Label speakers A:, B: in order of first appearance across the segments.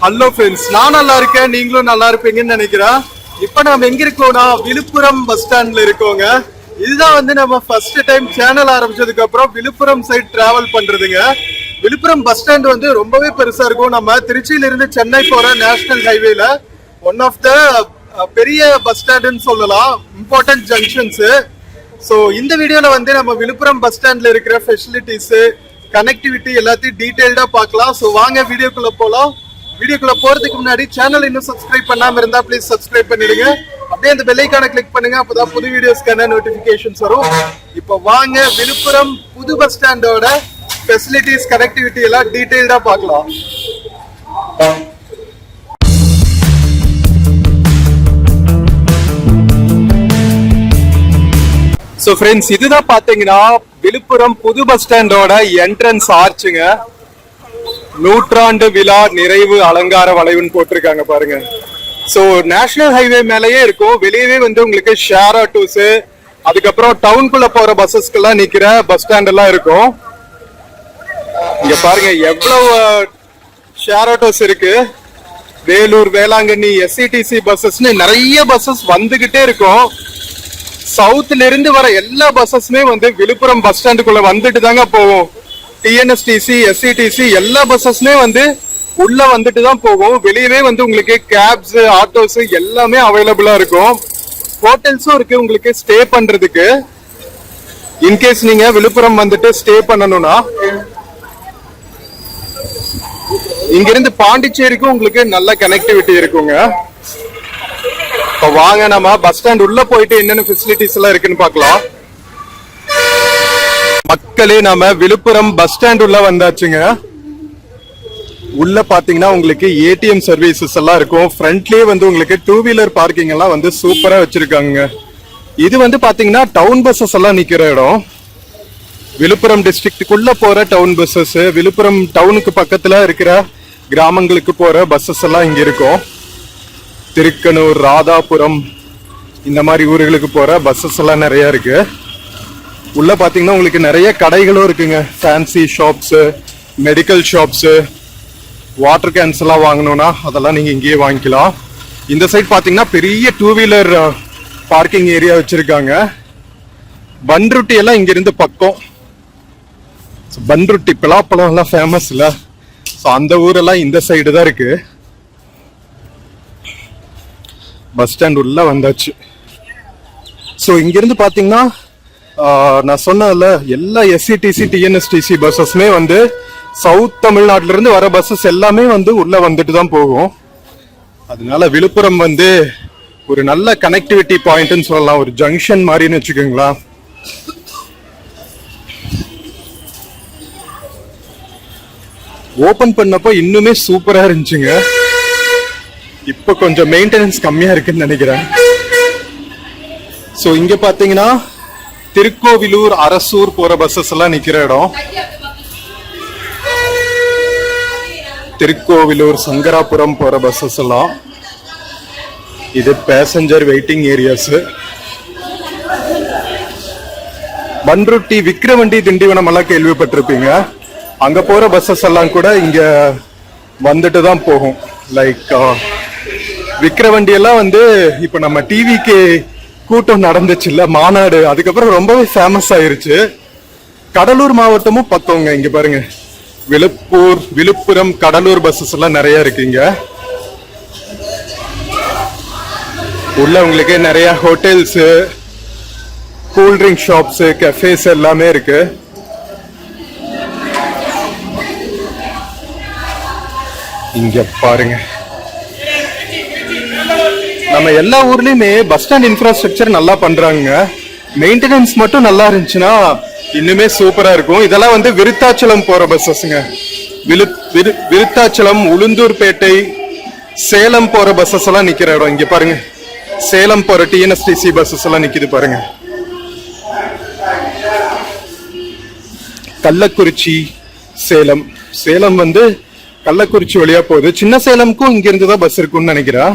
A: Hello friends, நான் நல்லா இருக்கேன், நீங்களும் நல்லா இருப்பீங்கன்னு நினைக்கிறேன். இப்ப நம்ம எங்க இருக்கோம்னா விழுப்புரம் பஸ் ஸ்டாண்ட்ல இருக்கோங்க. இதுதான் வந்து நம்ம ஃபர்ஸ்ட் டைம் சேனல் ஆரம்பிச்சதுக்கு அப்புறம் விழுப்புரம் சைட் டிராவல் பண்றதுங்க. விழுப்புரம் பஸ் ஸ்டாண்ட் வந்து ரொம்பவே பெருசா இருக்கும். நம்ம திருச்சியில இருந்து சென்னை போற நேஷனல் ஹைவேல ஒன் ஆஃப் த பெரிய பஸ் ஸ்டாண்டுன்னு சொல்லலாம், இம்பார்ட்டன்ட் ஜங்ஷன்ஸ். ஸோ இந்த வீடியோல வந்து நம்ம விழுப்புரம் பஸ் ஸ்டாண்ட்ல இருக்கிற ஃபெசிலிட்டிஸ், கனெக்டிவிட்டி எல்லாத்தையும் டீடைல்டா பார்க்கலாம். ஸோ வாங்க வீடியோக்குள்ள போலாம். வீடியோக்குள்ள போறதுக்கு முன்னாடி சேனல் இன்னும் சப்ஸ்கிரைப் பண்ணாம இருந்தா ப்ளீஸ் சப்ஸ்கிரைப் பண்ணிடுங்க. அப்படியே அந்த பெல் ஐகானை கிளிக் பண்ணுங்க, அப்பதான் புது வீடியோஸ்க்கான நோட்டிபிகேஷன்ஸ் வரும். இப்போ வாங்க விழுப்புரம் புது பஸ் ஸ்டாண்டோட ஃபெசிலிட்டிஸ், கனெக்டிவிட்டி எல்லாம் டீடைல்டா பார்க்கலாம். ஸோ ஃப்ரெண்ட்ஸ், இதுதான் பாத்தீங்கன்னா விழுப்புரம் புது பஸ் ஸ்டாண்டோட என்ட்ரன்ஸ் ஆர்ச்சுங்க. நூற்றாண்டு விழா நிறைவு அலங்கார வளைவுன்னு போட்டிருக்காங்க பாருங்க. ஸோ நேஷனல் ஹைவே மேலேயே இருக்கும். வெளியவே வந்து உங்களுக்கு ஷேர் ஆட்டோஸ், அதுக்கப்புறம் டவுனுக்குள்ள போற பஸ்ஸஸ்க்கெல்லாம் நிக்கிற பஸ் ஸ்டாண்ட் எல்லாம் இருக்கும். இங்க பாருங்க எவ்வளவு ஷேர் ஆட்டோஸ் இருக்கு. வேலூர், வேளாங்கண்ணி, எஸ்சிடிசி பஸ்ஸஸ்ன்னு நிறைய பஸ்ஸஸ் வந்துகிட்டே இருக்கும். சவுத்ல இருந்து வர எல்லா பஸ்ஸஸ்மே வந்து விழுப்புரம் பஸ் ஸ்டாண்டுக்குள்ள வந்துட்டு தாங்க போகும். டிஎன்எஸ்டிசி, எஸ்சிடிசி எல்லா பஸ்ஸஸ்மே வந்து உள்ள வந்துட்டு தான் போகும். வெளியவே வந்து உங்களுக்கு கேப்ஸ், ஆட்டோஸ் எல்லாமே அவைலபிளா இருக்கும். ஹோட்டல்ஸும் இருக்கு உங்களுக்கு ஸ்டே பண்றதுக்கு. இன்கேஸ் நீங்க விழுப்புரம் வந்துட்டு ஸ்டே பண்ணணும்னா இங்க இருந்து பாண்டிச்சேரிக்கும் உங்களுக்கு நல்ல கனெக்டிவிட்டி இருக்குங்க. இப்ப வாங்க நம்ம பஸ் ஸ்டாண்ட் உள்ள போயிட்டு என்னென்ன ஃபெசிலிட்டிஸ் எல்லாம் இருக்குன்னு பார்க்கலாம். மக்களே, நம்ம விழுப்புரம் பஸ் ஸ்டாண்ட் உள்ள வந்தாச்சுங்க. உள்ள பாத்தீங்கன்னா உங்களுக்கு ஏடிஎம் சர்வீசஸ் எல்லாம் இருக்கும். ஃப்ரண்ட்லயே வந்து உங்களுக்கு டூ வீலர் பார்க்கிங் எல்லாம் வந்து சூப்பரா வச்சிருக்காங்க. இது வந்து பாத்தீங்கன்னா டவுன் பஸ்ஸஸ் எல்லாம் நிக்கிற இடம். விழுப்புரம் டிஸ்ட்ரிக்டுக்குள்ள போற டவுன் பஸ்ஸஸ், விழுப்புரம் டவுனுக்கு பக்கத்துல இருக்கிற கிராமங்களுக்கு போற பஸ்ஸஸ் எல்லாம் இங்க இருக்கும். திருக்கனூர், ராதாபுரம் இந்த மாதிரி ஊர்களுக்கு போற பஸ்ஸஸ் எல்லாம் நிறைய இருக்கு. உள்ள பாத்தீங்கன்னா உங்களுக்கு நிறைய கடைகளும் இருக்குங்க. Fancy shops, medical shops, water cans எல்லாம் வாங்கணும்னா அதெல்லாம் நீங்க இங்கேயே வாங்கிக்கலாம். இந்த சைட் பாத்தீங்கன்னா பெரிய டூ வீலர் பார்க்கிங் ஏரியா வச்சிருக்காங்க. பன்ருட்டி எல்லாம் இங்க இருந்து பக்கம். பன்ருட்டி பலாப்பழம் எல்லாம் ஃபேமஸ் இல்ல, ஸோ அந்த ஊரெல்லாம் இந்த சைடு தான் இருக்கு. பஸ் ஸ்டாண்ட் உள்ள வந்தாச்சு. ஸோ இங்கிருந்து பாத்தீங்கன்னா நான் சொன்னதுல எல்லா எஸ்சிடிசி, டிஎன்எஸ்டிசி பஸ்ஸஸ்மே வந்து சவுத் தமிழ்நாட்டுல இருந்து வர பஸ்ஸஸ் எல்லாமே வந்து உள்ள வந்துட்டு தான் போகும். அதனால விழுப்புரம் வந்து ஒரு நல்ல கனெக்டிவிட்டி பாயிண்ட்னு சொல்லலாம், ஒரு ஜங்ஷன் மாதிரின்னு வச்சுக்கோங்களா. ஓபன் பண்ணப்போ இன்னுமே சூப்பரா இருந்துச்சுங்க. இப்ப கொஞ்சம் மெயின்டெனன்ஸ் கம்மியா இருக்குன்னு நினைக்கிறேன். சோ இங்க பாத்தீங்கன்னா திருக்கோவிலூர், அரசூர் போற பஸ்ஸஸ் எல்லாம் நிக்கிற இடம். திருக்கோவிலூர், சங்கராபுரம் போற பஸ்ஸஸ் எல்லாம். இது passenger waiting areas. Panruti, Vikravandi, Tindivanam எல்லாம் கேள்விப்பட்டிருப்பீங்க. அங்க போற பஸ்ஸஸ் எல்லாம் கூட இங்க வந்துட்டு தான் போகும். லைக் விக்கிரவண்டி எல்லாம் வந்து இப்ப நம்ம டிவிக்கு கூட்டம் நடந்துச்சு இல்ல, மாநாடு, அதுக்கப்புறம் ரொம்பவே ஃபேமஸ் ஆயிருச்சு. கடலூர் மாவட்டமும் பத்தவங்க. இங்க பாருங்க, விழுப்புரம், கடலூர் பஸ்ஸஸ் எல்லாம் நிறைய இருக்குங்க. உள்ள உங்களுக்கு நிறைய hotels, cool drink shops, cafes எல்லாமே இருக்கு. இங்க பாருங்க, நம்ம எல்லா ஊர்லயுமே பஸ் ஸ்டாண்ட் இன்ஃப்ராஸ்ட்ரக்சர் நல்லா பண்றாங்க. மெயின்டெனன்ஸ் மட்டும் நல்லா இருந்துச்சுன்னா இன்னுமே சூப்பரா இருக்கும். இதெல்லாம் வந்து விருத்தாச்சலம் போற பஸ்ஸஸ்ங்க. விருத்தாச்சலம், உளுந்தூர்பேட்டை, சேலம் போற பஸ்ஸஸ் எல்லாம் நிக்கிற இடம். இங்க பாருங்க, சேலம் போற டிஎன்எஸ்டிசி பஸ்ஸஸ் எல்லாம் நிக்குது பாருங்க. கள்ளக்குறிச்சி, சேலம். சேலம் வந்து கள்ளக்குறிச்சி வழியா போகுது. சின்ன சேலமுக்கும் இங்க இருந்துதான் பஸ் இருக்கும்னு நினைக்கிறேன்.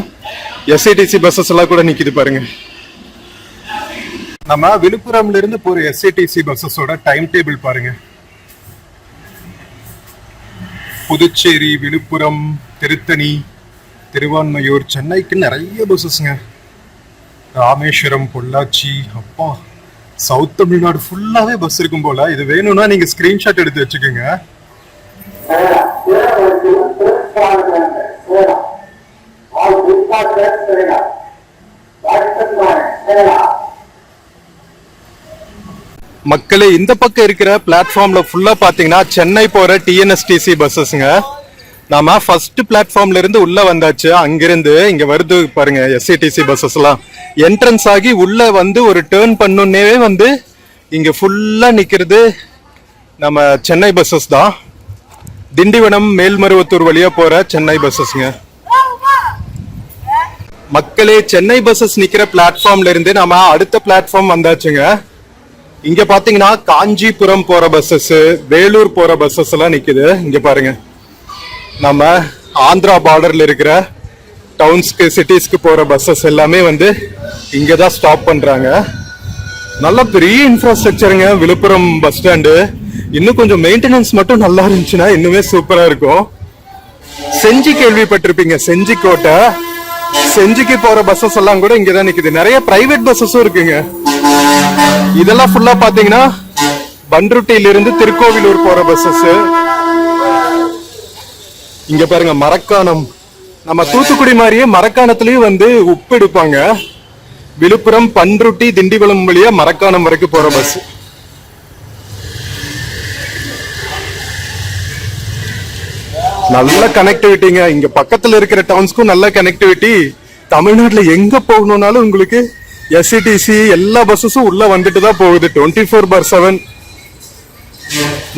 A: எஸ்ஐடிசி பஸ்ஸஸ் எல்லாம் கூட நிக்குது பாருங்க. நம்ம விழுப்புரம்ல இருந்து போற எஸ்ஐடிசி பஸ்ஸஸோட டைம் டேபிள் பாருங்க. புதுச்சேரி, விழுப்புரம், திருத்தணி, திருவான்மையூர், சென்னைக்கு நிறைய பஸ்ஸஸ்ங்க. ராமேஸ்வரம், பொள்ளாச்சி, அப்பா சவுத் தமிழ்நாடு ஃபுல்லாவே பஸ் இருக்கும் போல. இது வேணும்னா நீங்க ஸ்கிரீன்ஷாட் எடுத்து வச்சுக்கோங்க. மக்களே, இந்த பக்கம் இருக்கிற பிளாட்ஃபார்ம்ல ஃபுல்லா பாத்தீங்கன்னா சென்னை போற டிஎன்எஸ்டிசி பஸ்ஸஸ்ங்க. நாம ஃபர்ஸ்ட் பிளாட்ஃபார்ம்ல இருந்து உள்ள வந்தாச்சு. அங்கிருந்து இங்க வருது பாருங்க எஸ்சிடிசி பஸ்ஸஸ் எல்லாம். என்ட்ரன்ஸ் ஆகி உள்ள வந்து ஒரு டேர்ன் பண்ணுனே வந்து இங்க ஃபுல்லா நிக்கிறது நம்ம சென்னை பஸ்ஸஸ் தான். திண்டிவனம், மேல்மருவத்தூர் வழியா போற சென்னை பஸ்ஸஸ்ங்க. மக்களே, சென்னை பஸ்ஸஸ் நிக்கிற பிளாட்ஃபார்ம்ல இருந்து நாம அடுத்த பிளாட்ஃபார்ம் வந்தாச்சுங்க. இங்க பாத்தீங்கன்னா காஞ்சிபுரம் போற பஸ்ஸஸ், வேலூர் போற பஸ்ஸஸ் எல்லாம் நிக்குது. இங்க பாருங்க, நம்ம ஆந்திரா பார்டர்ல இருக்கிற டவுன்ஸ்க்கு, சிட்டிஸ்க்கு போற பஸ்ஸஸ் எல்லாமே வந்து இங்கதான் ஸ்டாப் பண்றாங்க. நல்ல பெரிய இன்ஃப்ராஸ்ட்ரக்சருங்க விழுப்புரம் பஸ் ஸ்டாண்டு. இன்னும் கொஞ்சம் மெயின்டெனன்ஸ் மட்டும் நல்லா இருந்துச்சுன்னா இன்னுமே சூப்பரா இருக்கும். செஞ்சி கேள்விப்பட்டிருப்பீங்க, செஞ்சி கோட்டை. செஞ்சிக்கு போற பஸ்ஸஸ் எல்லாம் கூட இங்கதான் நிக்குது. நிறைய பிரைவேட் பஸ்ஸஸும் இருக்குங்க. இதெல்லாம் ஃபுல்லா பாத்தீங்கன்னா பண்ருட்டியில இருந்து திருக்கோவிலூர் போற பஸ்ஸஸ். இங்க பாருங்க மரக்காணம். நம்ம தூத்துக்குடி மாதிரியே மரக்காணத்திலயும் வந்து உப்பு எடுப்பாங்க. விழுப்புரம், பண்ருட்டி, திண்டிவனம் வழியா மரக்காணம் வரைக்கும் போற பஸ். நல்ல கனெக்டிவிட்டிங்க. இங்க பக்கத்துல இருக்கிற டவுன்ஸ்க்கும் நல்ல கனெக்டிவிட்டி. தமிழ்நாட்டுல எங்க போகணும்னாலும் உங்களுக்கு எஸ்சிடிசி எல்லா பஸ்ஸஸும் உள்ள வந்துட்டு தான் போகுது 24/7.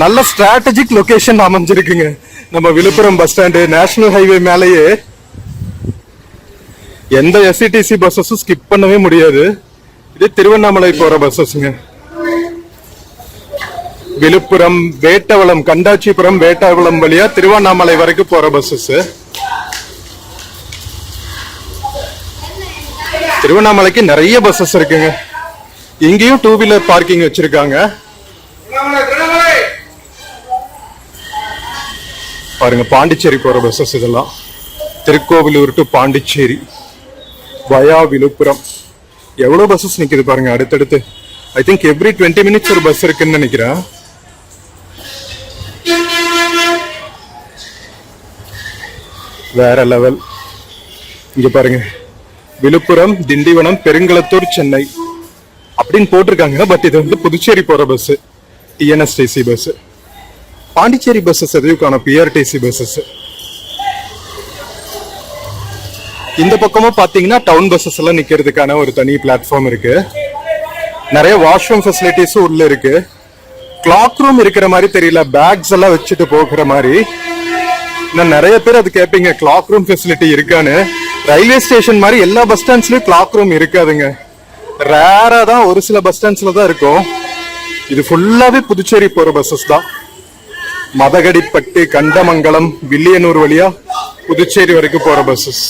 A: நல்ல ஸ்ட்ராட்டஜிக் லொகேஷன் அமைஞ்சிருக்குங்க நம்ம Villupuram bus stand. National highway மேலேயே எந்த எஸ்சிடிசி பஸ்ஸஸும் ஸ்கிப் பண்ணவே முடியாது. இது திருவண்ணாமலை போற பஸ்ஸஸ்ங்க. விழுப்புரம், வேட்டவளம், கண்டாச்சிபுரம், வேட்டவளம் வழியா திருவண்ணாமலை வரைக்கும் போற பஸ்ஸஸ். திருவண்ணாமலைக்கு நிறைய பஸ்ஸஸ் இருக்குங்க. இங்கேயும் 2 வீலர் பார்க்கிங் வச்சிருக்காங்க. பாருங்க, பாண்டிச்சேரி போற பஸ்ஸஸ் இதெல்லாம். திருக்கோவிலூர் டு பாண்டிச்சேரி வயா விழுப்புரம். எவ்வளவு பஸ்ஸஸ் நிக்குது பாருங்க அடுத்தடுத்து. ஐ திங்க் எவ்ரி 20 minutes ஒரு பஸ் இருக்குன்னு நினைக்கிறேன். வேற லெவல். இங்க பாருங்க, விழுப்புரம், திண்டிவனம், பெருங்களத்தூர், சென்னை அப்படின்னு போட்டிருக்காங்க. பட் இது வந்து புதுச்சேரி போற bus, TNSTC bus. Pondicherry buses எதையும் காணோம், பிஆர்டிசி பஸ்ஸஸ். இந்த பக்கமும் பாத்தீங்கன்னா டவுன் பஸ்ஸஸ் எல்லாம் நிக்கிறதுக்கான ஒரு தனி பிளாட்ஃபார்ம் இருக்கு. நிறைய வாஷ்ரூம் ஃபெசிலிட்டிஸும் உள்ள இருக்கு. கிளாக் ரூம் இருக்கிற மாதிரி தெரியல, பேக்ஸ் எல்லாம் வச்சுட்டு போகிற மாதிரி. நான் நிறைய பேர் அது கேட்பீங்க, கிளாக் ரூம் ஃபெசிலிட்டி இருக்கான்னு. ரயில்வே ஸ்டேஷன் மாதிரி எல்லா பஸ் ஸ்டாண்ட்ஸ்லயும் கிளாக் ரூம் இருக்காதுங்க. ரேரா தான் ஒரு சில பஸ் ஸ்டாண்ட்ஸ்ல தான் இருக்கும். இது ஃபுல்லாவே புதுச்சேரி போற பஸ்ஸஸ் தான். மதகடிப்பட்டு, கண்டமங்கலம், வில்லியனூர் வழியா புதுச்சேரி வரைக்கும் போற பஸ்ஸஸ்.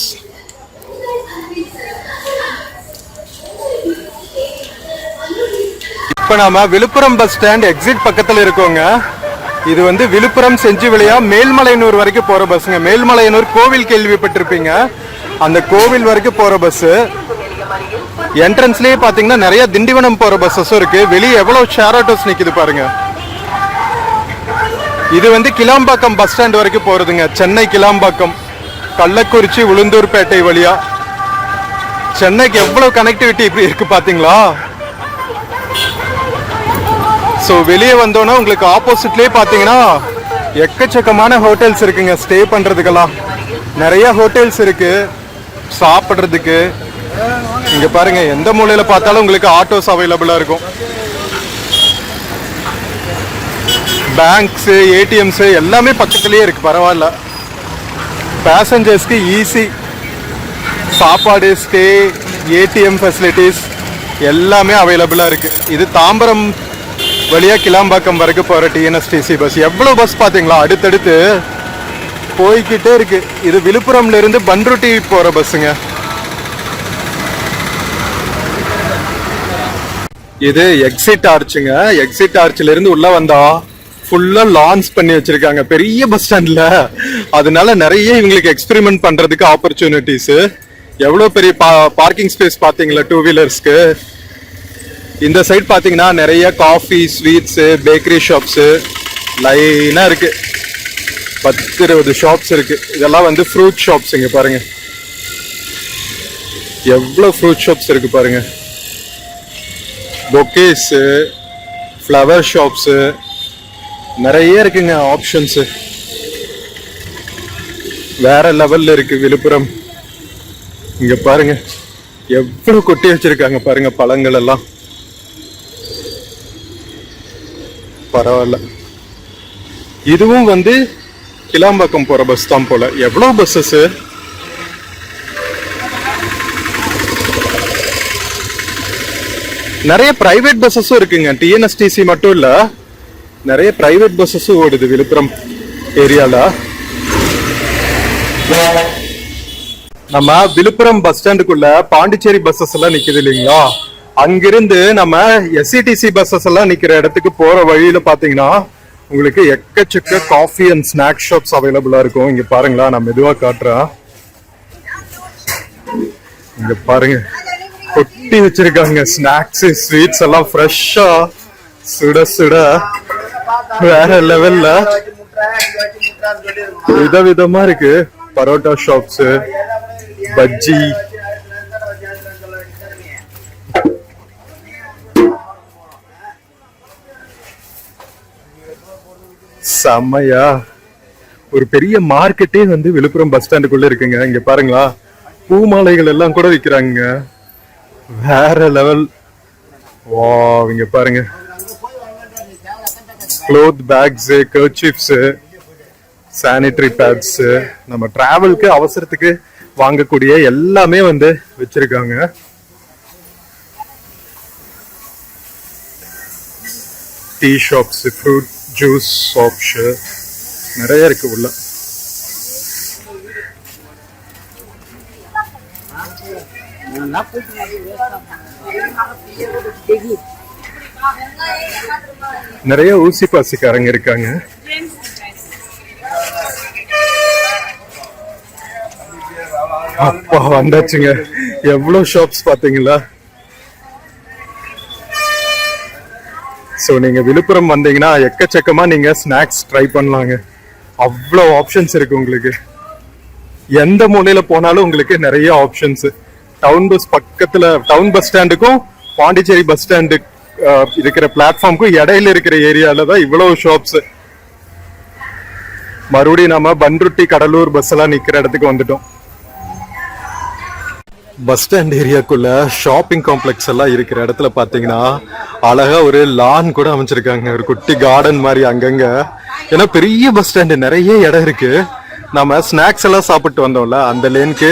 A: இப்ப நாம விழுப்புரம் பஸ் ஸ்டாண்ட் எக்ஸிட் பக்கத்துல இருக்கோங்க. இது வந்து விழுப்புரம் செஞ்சி வழியா மேல்மலையனூர் வரைக்கும் போற பஸ்ங்க. மேல்மலையனூர் கோவில் கேள்விப்பட்டிருப்பீங்க, அந்த கோவில் வரைக்கும் போற பஸ். என்ட்ரன்ஸ்லயே பாத்தீங்கன்னா நிறைய திண்டிவனம் போற பஸ்ஸஸும் இருக்கு. வெளியே எவ்வளவு ஷேர் ஆட்டோஸ் நிக்குது பாருங்க. இது வந்து கிளாம்பாக்கம் பஸ் ஸ்டாண்ட் வரைக்கும் போறதுங்க. சென்னை கிளாம்பாக்கம், கள்ளக்குறிச்சி, உளுந்தூர்பேட்டை வழியா. சென்னைக்கு எவ்வளவு கனெக்டிவிட்டி இப்படி இருக்கு பாத்தீங்களா? ஸோ வெளியே வந்தோன்னா உங்களுக்கு ஆப்போசிட்லேயே பார்த்தீங்கன்னா எக்கச்சக்கமான ஹோட்டல்ஸ் இருக்குங்க. ஸ்டே பண்ணுறதுக்கெல்லாம் நிறைய ஹோட்டல்ஸ் இருக்கு, சாப்பிட்றதுக்கு. இங்கே பாருங்க, எந்த மூலையில் பார்த்தாலும் உங்களுக்கு ஆட்டோஸ் அவைலபிளாக இருக்கும். பேங்க்ஸு, ஏடிஎம்ஸு எல்லாமே பக்கத்துலேயே இருக்கு. பரவாயில்ல, பேசஞ்சர்ஸ்க்கு ஈஸி. சாப்பாடு, ஸ்டே, ஏடிஎம் ஃபெசிலிட்டிஸ் எல்லாமே அவைலபிளாக இருக்கு. இது தாம்பரம் வழியா கிளாம்பாக்கம் வரைக்கும் போற டிஎன்எஸ்டிசி பஸ். எவ்வளவு பஸ் பாத்தீங்களா, அடுத்தடுத்து போய்கிட்டே இருக்கு. இது விழுப்புரம்ல இருந்து பண்ருட்டி போற பஸ்ஸுங்க. இது எக்ஸிட் ஆர்ச்சுங்க. எக்ஸிட் ஆர்ச்ல இருந்து உள்ள வந்தா ஃபுல்லா லான்ச் பண்ணி வச்சிருக்காங்க பெரிய பஸ் ஸ்டாண்ட்ல. அதனால நிறைய இவங்களுக்கு எக்ஸ்பெரிமெண்ட் பண்றதுக்கு ஆப்பர்ச்சுனிட்டிஸ். எவ்வளவு பெரிய பார்க்கிங் ஸ்பேஸ் பாத்தீங்களா டூ வீலர்ஸ்க்கு. இந்த சைட் பாத்தீங்கன்னா நிறைய காஃபி, ஸ்வீட்ஸ், பேக்கரி ஷாப்ஸ் லைனா இருக்கு. 10-20 ஷாப்ஸ் இருக்கு. இதெல்லாம் வந்து ஃப்ரூட் ஷாப்ஸ். இங்க பாருங்க எவ்வளவு ஃப்ரூட் ஷாப்ஸ் இருக்கு பாருங்க. பொக்கேஸ், ஃப்ளவர் ஷாப்ஸ் நிறைய இருக்குங்க ஆப்ஷன்ஸ். வேற லெவல்ல இருக்கு விழுப்புரம். இங்க பாருங்க எவ்வளவு கொட்டி வச்சிருக்காங்க பாருங்க பழங்கள் எல்லாம். பரவாயில்ல. இதுவும் வந்து கிளாம்பாக்கம் போற பஸ் தான் போல. எவ்வளவு பஸ்ஸஸ். நிறைய பிரைவேட் பஸ்ஸஸும் இருக்குங்க. டிஎன்எஸ்டிசி மட்டும் இல்ல, நிறைய பிரைவேட் பஸ்ஸஸும் ஓடுது விழுப்புரம் ஏரியால. நம்ம விழுப்புரம் பஸ் ஸ்டாண்டுக்குள்ள பாண்டிச்சேரி பஸ்ஸஸ் எல்லாம் நிக்குது இல்லைங்களா, அங்கிருந்து நம்ம எஸ்சிடிசி பஸ்ஸஸ் எல்லாம் நிக்கிற இடத்துக்கு போற வழியில பாத்தீங்கன்னா உங்களுக்கு எக்கச்சக்க காஃபி அண்ட் ஸ்நாக் ஷாப்ஸ் அவைலபிளா இருக்கும். இங்க பாருங்களா, நான் மெதுவா காட்டுறேன். இங்க பாருங்க கொட்டி வச்சிருக்காங்க ஸ்நாக்ஸ், ஸ்வீட்ஸ் எல்லாம் ஃப்ரெஷ்ஷா சுட சுட வேற லெவல்ல விதவிதமா இருக்கு. பரோட்டா ஷாப்ஸ், பஜ்ஜி, செம்மையா ஒரு பெரிய மார்க்கெட்டே வந்து விழுப்புரம் பஸ் ஸ்டாண்டுக்குள்ள இருக்குங்க. இங்க பாருங்களா, பூமாலைகள் எல்லாம் கூட விக்கிறாங்க. வேற லெவல். வா, இங்க பாருங்க cloth bags, kerchiefs, sanitary pads, நம்ம டிராவலுக்கு அவசரத்துக்கு வாங்கக்கூடிய எல்லாமே வந்து வச்சிருக்காங்க. Tea shops, fruit juice shops நிறைய இருக்கு உள்ள. நிறைய ஊசி பாசிக்காரங்க இருக்காங்க. அப்பா வந்தாச்சுங்க. எவ்வளவு ஷாப்ஸ் பாத்தீங்களா. சோ நீங்க விழுப்புரம் வந்தீங்கன்னா எக்கச்சக்கமா நீங்க ஸ்நாக்ஸ் ட்ரை பண்ணலாங்க. அவ்வளவு ஆப்ஷன்ஸ் இருக்கு உங்களுக்கு. எந்த மூலையில போனாலும் உங்களுக்கு நிறைய ஆப்ஷன்ஸ். டவுன் பஸ் பக்கத்துல, டவுன் பஸ் ஸ்டாண்டுக்கும் பாண்டிச்சேரி பஸ் ஸ்டாண்டு இருக்கிற பிளாட்ஃபார்முக்கும் இடையில இருக்கிற ஏரியால தான் இவ்வளவு ஷாப்ஸ். மறுபடியும் நம்ம பன்ருட்டி, கடலூர் பஸ் எல்லாம் நிக்கிற இடத்துக்கு வந்துட்டோம். பஸ் ஸ்டாண்ட் ஏரியாக்குள்ள ஷாப்பிங் காம்ப்ளெக்ஸ் எல்லாம் இருக்கிற இடத்துல பாத்தீங்கன்னா அழகா ஒரு லான் கூட அமைச்சிருக்காங்க, ஒரு குட்டி கார்டன் மாதிரி அங்கங்க. ஏன்னா பெரிய பஸ் ஸ்டாண்டு, நிறைய இடம் இருக்கு. நம்ம ஸ்நாக்ஸ் எல்லாம் சாப்பிட்டு வந்தோம்ல, அந்த லேனுக்கு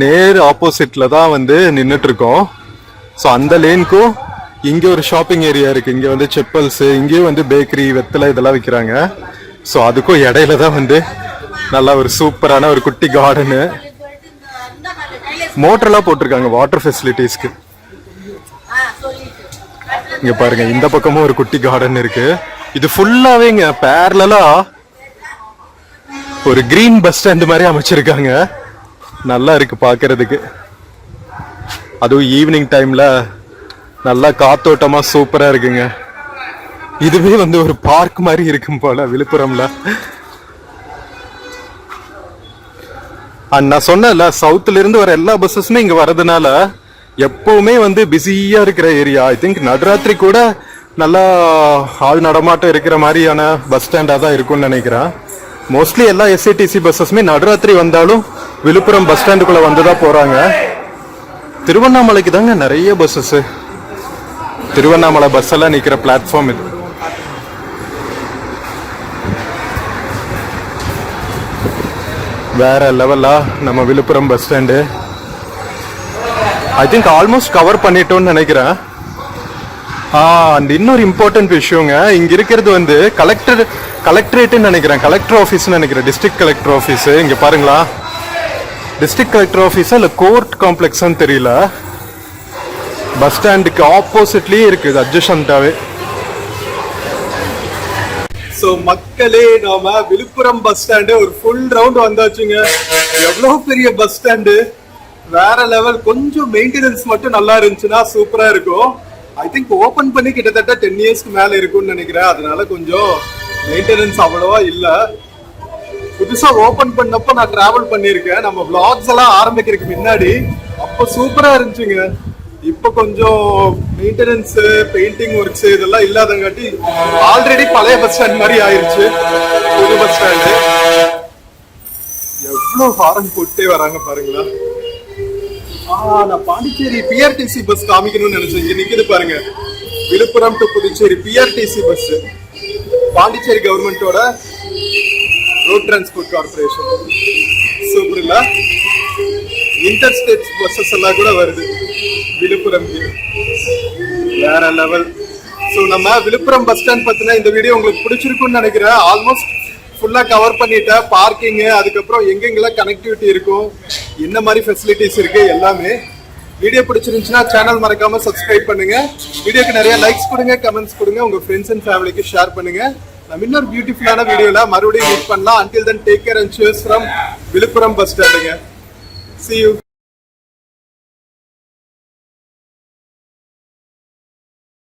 A: நேர் ஆப்போசிட்ல தான் வந்து நின்றுட்டு இருக்கோம். ஸோ அந்த லேனுக்கும் இங்க ஒரு ஷாப்பிங் ஏரியா இருக்கு. இங்க வந்து செப்பல்ஸ், இங்கேயும் வந்து பேக்கரி, வெத்தலை இதெல்லாம் விற்கிறாங்க. ஸோ அதுக்கும் இடையில தான் வந்து நல்லா ஒரு சூப்பரான ஒரு குட்டி கார்டனு, மோட்டர்லாம் போட்டிருக்காங்க வாட்டர் ஃபெசிலிட்டிஸ்க்கு. இங்க பாருங்க, இந்த பக்கமும் ஒரு குட்டி கார்டன் இருக்கு. இது ஃபுல்லாவேங்க பேரலா ஒரு கிரீன் பஸ் ஸ்டாண்ட் மாதிரி அமைச்சிருக்காங்க. நல்லா இருக்கு பாக்குறதுக்கு. அதுவும் ஈவினிங் டைம்ல நல்லா காத்தோட்டமா சூப்பரா இருக்குங்க. இதுவே வந்து ஒரு பார்க் மாதிரி இருக்கும் போல விழுப்புரம்ல. நான் சொன்னல, சவுத்துல இருந்து வர எல்லா பஸ்ஸஸுமே இங்க வரதுனால எப்பவுமே வந்து பிஸியா இருக்கிற ஏரியா. ஐ திங்க் நடுராத்திரி கூட நல்லா ஆள் நடமாட்டம் இருக்கிற மாதிரியான பஸ் ஸ்டாண்டா தான் இருக்கும்னு நினைக்கிறேன். மோஸ்ட்லி எல்லா எஸ்ஐடிசி பஸ்ஸஸுமே நடுராத்திரி வந்தாலும் விழுப்புரம் பஸ் ஸ்டாண்டுக்குள்ள வந்துதான் போறாங்க. திருவண்ணாமலைக்கு தாங்க நிறைய பஸ்ஸஸ். திருவண்ணாமலை பஸ் எல்லாம் நிக்கிற பிளாட்ஃபார்ம் இது. வேற லெவலா நம்ம Villupuram bus stand. I think almost cover பண்ணிட்டோம்னு நினைக்கிறேன். அண்ட் இன்னொரு இம்பார்ட்டன்ட் விஷயங்க, இங்க இருக்கிறது வந்து கலெக்டரேட்னு நினைக்கிறேன், கலெக்டர் ஆஃபீஸ்னு நினைக்கிறேன், டிஸ்ட்ரிக்ட் கலெக்டர் ஆஃபீஸ். இங்க பாருங்களா, டிஸ்ட்ரிக்ட் கலெக்டர் ஆஃபீஸா இல்ல கோர்ட் காம்ப்ளெக்ஸ்னு தெரியல. பஸ் ஸ்டாண்டுக்கு ஆப்போசிட்லயே இருக்குது, அட்ஜசன்டாவே. சோ மக்களே, நாம விழுப்புரம் பஸ் ஸ்டாண்டு ஒரு ஃபுல் ரவுண்ட் வந்தாச்சுங்க. எவ்வளவு பெரிய பஸ் ஸ்டாண்டு, வேற லெவல். கொஞ்சம் மெயின்டெனன்ஸ் மட்டும் நல்லா இருந்துச்சுன்னா சூப்பரா இருக்கும். ஐ திங்க் ஓபன் பண்ணி கிட்டத்தட்ட 10 இயர்ஸ்க்கு மேல இருக்கும்னு நினைக்கிறேன். அதனால கொஞ்சம் மெயின்டெனன்ஸ் அவ்வளவா இல்ல. புதுசா ஓபன் பண்ணப்ப நான் டிராவல் பண்ணிருக்கேன், நம்ம vlogs எல்லாம் ஆரம்பிக்கிறதுக்கு முன்னாடி. அப்ப சூப்பரா இருந்துச்சுங்க. இப்ப கொஞ்சம் மெயின்டெனன்ஸ், பெயிண்டிங் ஒர்க்ஸ் இதெல்லாம் இல்லாதங்காட்டி ஆல்ரெடி பழைய பஸ் ஸ்டாண்ட் மாதிரி ஆயிருச்சு புது பஸ் ஸ்டாண்டு. எவ்வளவு ஹாரன் போட்டே வராங்க பாருங்களா. நான் பாண்டிச்சேரி பிஆர்டிசி பஸ் காமிக்கணும்னு நினைச்சேன். இங்க நிக்குது பாருங்க, Villupuram to Puducherry PRTC bus. Pondicherry கவர்மெண்டோட ரோட் டிரான்ஸ்போர்ட் கார்பரேஷன். சூப்பர் இல்ல? இன்டர் ஸ்டேட் பஸ்ஸஸ் எல்லாம் கூட வருது விழுப்புரம். வேற லெவல். சோ நம்ம விழுப்புரம் பஸ் ஸ்டாண்ட் பத்தின இந்த வீடியோ உங்களுக்கு பிடிச்சிருக்கும்னு நினைக்கிறேன். ஆல்மோஸ்ட் ஃபுல்லா கவர் பண்ணிட்டேன். பார்க்கிங், அதுக்கப்புறம் எங்கெங்கெல்லாம் கனெக்டிவிட்டி இருக்கும், என்ன மாதிரி ஃபெசிலிட்டிஸ் இருக்கு எல்லாமே. வீடியோ பிடிச்சிருந்துச்சுன்னா சேனல் மறக்காம சப்ஸ்கிரைப் பண்ணுங்க. வீடியோக்கு நிறைய லைக்ஸ் கொடுங்க, கமெண்ட்ஸ் கொடுங்க, உங்க ஃப்ரெண்ட்ஸ் அண்ட் ஃபேமிலிக்கு ஷேர் பண்ணுங்க. நம்ம இன்னொரு பியூட்டிஃபுல்லான வீடியோல மறுபடியும் மீட் பண்ணலாம். Until then, take care and cheers from Villupuram bus ஸ்டாண்டுங்க. See you.